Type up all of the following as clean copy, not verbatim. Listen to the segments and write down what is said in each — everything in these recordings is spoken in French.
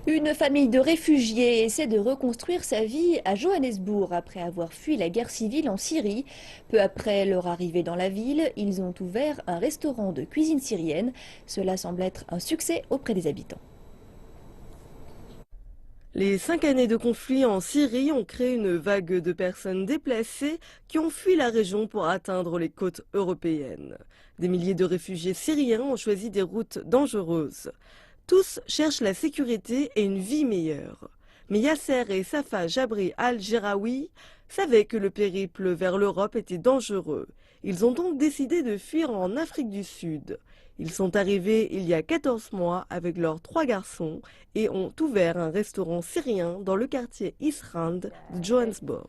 Une famille de réfugiés essaie de reconstruire sa vie à Johannesburg après avoir fui la guerre civile en Syrie. Peu après leur arrivée dans la ville, ils ont ouvert un restaurant de cuisine syrienne. Cela semble être un succès auprès des habitants. Les 5 années de conflit en Syrie ont créé une vague de personnes déplacées qui ont fui la région pour atteindre les côtes européennes. Des milliers de réfugiés syriens ont choisi des routes dangereuses. Tous cherchent la sécurité et une vie meilleure. Mais Yasser et Safa Jabri al-Jeraoui savaient que le périple vers l'Europe était dangereux. Ils ont donc décidé de fuir en Afrique du Sud. Ils sont arrivés il y a 14 mois avec leurs 3 garçons et ont ouvert un restaurant syrien dans le quartier East Rand de Johannesburg.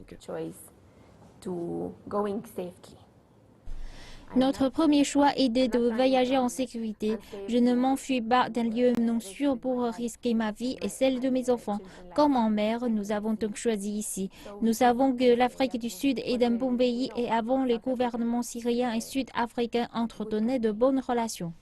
Notre premier choix était de voyager en sécurité. Je ne m'enfuis pas d'un lieu non sûr pour risquer ma vie et celle de mes enfants. Comme en mer, nous avons donc choisi ici. Nous savons que l'Afrique du Sud est un bon pays et avant les gouvernements syriens et sud-africains entretenaient de bonnes relations.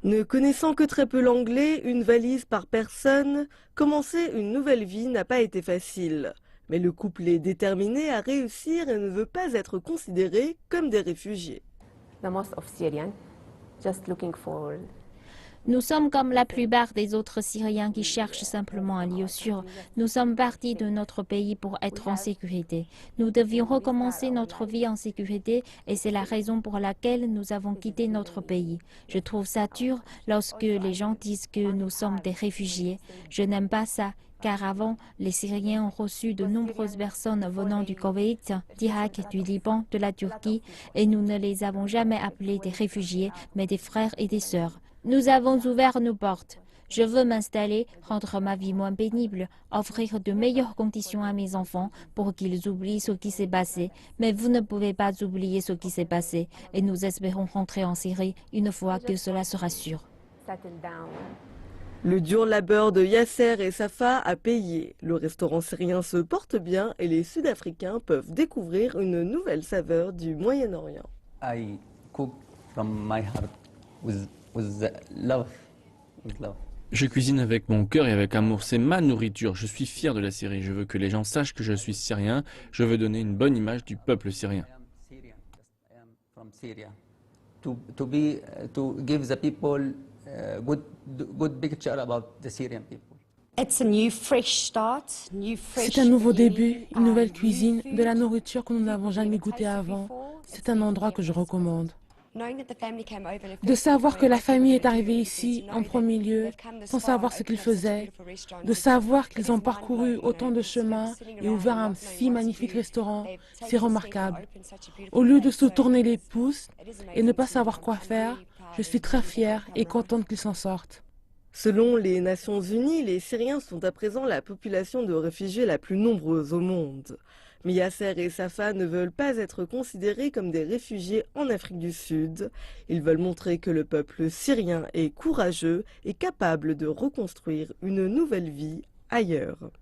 Ne connaissant que très peu l'anglais, une valise par personne, commencer une nouvelle vie n'a pas été facile. Mais le couple est déterminé à réussir et ne veut pas être considéré comme des réfugiés. Nous sommes comme la plupart des autres Syriens qui cherchent simplement un lieu sûr. Nous sommes partis de notre pays pour être en sécurité. Nous devions recommencer notre vie en sécurité et c'est la raison pour laquelle nous avons quitté notre pays. Je trouve ça dur lorsque les gens disent que nous sommes des réfugiés. Je n'aime pas ça. Car avant, les Syriens ont reçu de nombreuses personnes venant du Koweït, d'Irak, du Liban, de la Turquie, et nous ne les avons jamais appelés des réfugiés, mais des frères et des sœurs. Nous avons ouvert nos portes. Je veux m'installer, rendre ma vie moins pénible, offrir de meilleures conditions à mes enfants pour qu'ils oublient ce qui s'est passé. Mais vous ne pouvez pas oublier ce qui s'est passé, et nous espérons rentrer en Syrie une fois que cela sera sûr. Le dur labeur de Yasser et Safa a payé. Le restaurant syrien se porte bien et les Sud-Africains peuvent découvrir une nouvelle saveur du Moyen-Orient. I cook from my heart with love. Je cuisine avec mon cœur et avec amour, c'est ma nourriture, je suis fier de la Syrie, je veux que les gens sachent que je suis syrien, je veux donner une bonne image du peuple syrien. To give the people good picture about the Syrian people. C'est un nouveau début, une nouvelle cuisine, de la nourriture que nous n'avons jamais goûtée avant. C'est un endroit que je recommande. De savoir que la famille est arrivée ici en premier lieu, sans savoir ce qu'ils faisaient, de savoir qu'ils ont parcouru autant de chemins et ouvert un si magnifique restaurant, c'est remarquable. Au lieu de se tourner les pouces et ne pas savoir quoi faire, je suis très fière et contente qu'ils s'en sortent. Selon les Nations Unies, les Syriens sont à présent la population de réfugiés la plus nombreuse au monde. Mais Yasser et Safa ne veulent pas être considérés comme des réfugiés en Afrique du Sud. Ils veulent montrer que le peuple syrien est courageux et capable de reconstruire une nouvelle vie ailleurs.